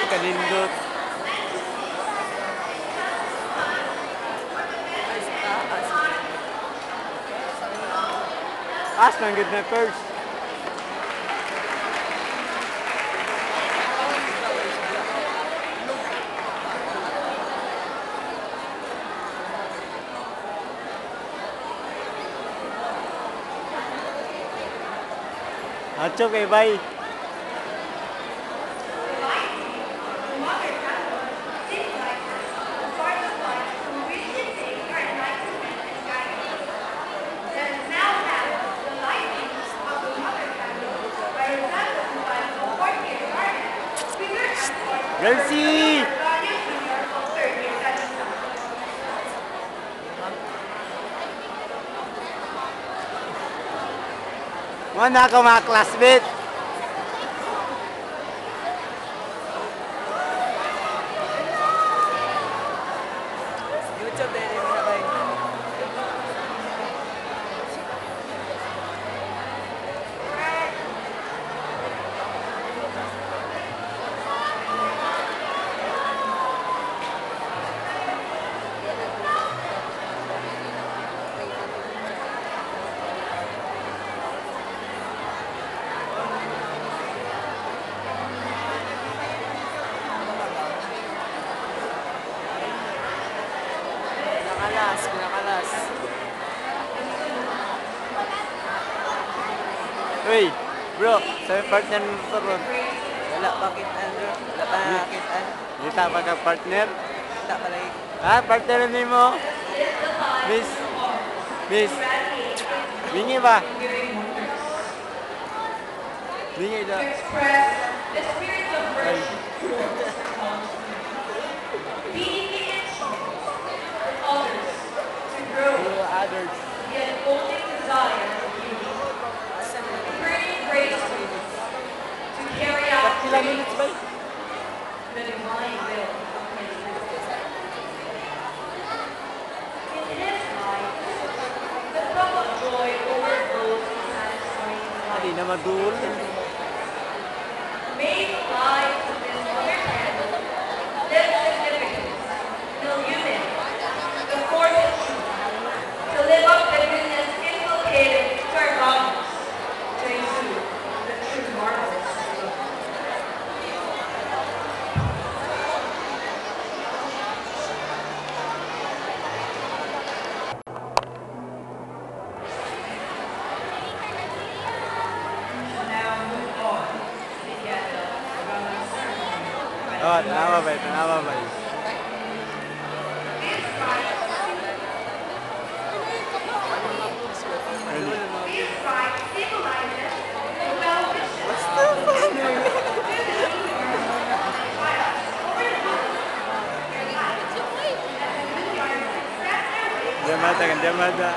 kanindot. As nang good na first. Acho kay bay. Gelsi! Mana ako mga classmate? YouTube din mo na ba? Pinakalas. Uy, bro, sa partner mo to ron. Wala pa kitaan, bro. Wala pa kitaan. Di ta pa ka partner? Wala pa lagi. Ha, partner ni mo? Miss. Bingi ba? Bingi daw. Ay. Others. Ilang minutes ba? Hindi na madul. Make lives of this other man live significance, illuminate the fortitude to live up the goodness inculcated to our values, to exude the true marvels of love. Now move on to get the ceremony. Oh, tanawa ba? This rite symbolizes the well-wishes Diamada kan diamada.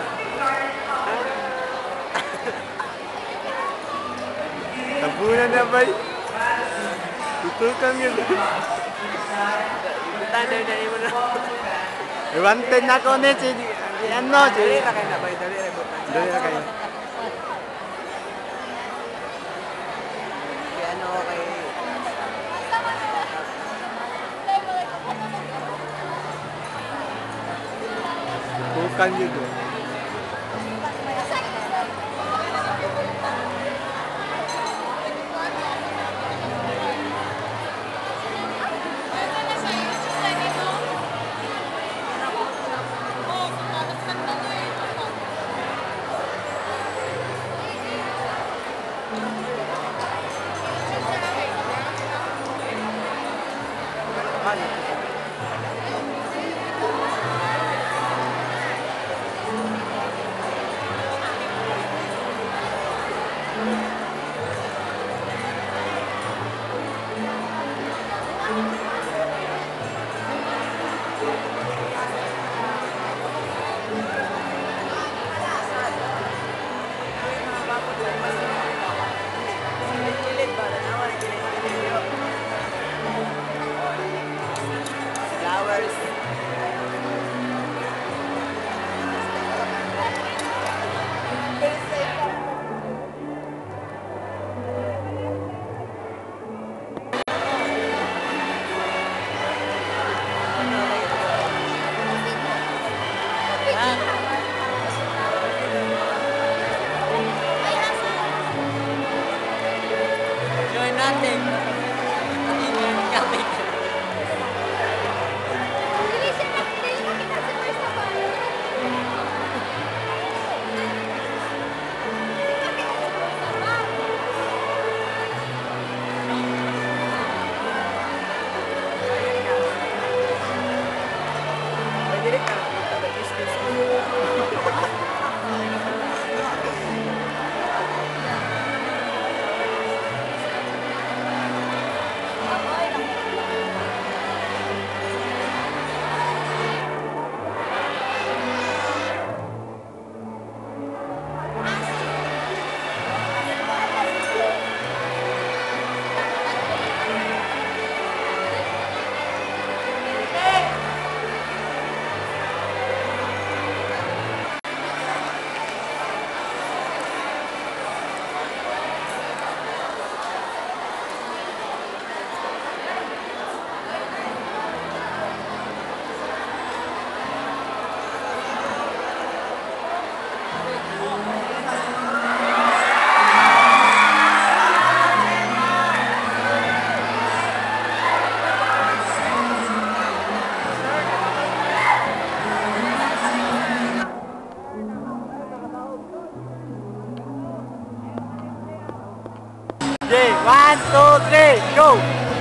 Tabunan na ba? Tutukan yun. Tanda na mo na. Wanted na ko ni si ano si. Dali na kayo na ba? Dali na ba? Dali na kayo. Kaya ano kay Tutukan yun. natin. Hindi mo yung gamit. Hindi siya makita sa first of all. Pwede rin ka. Okay, 1, 2, 3, go!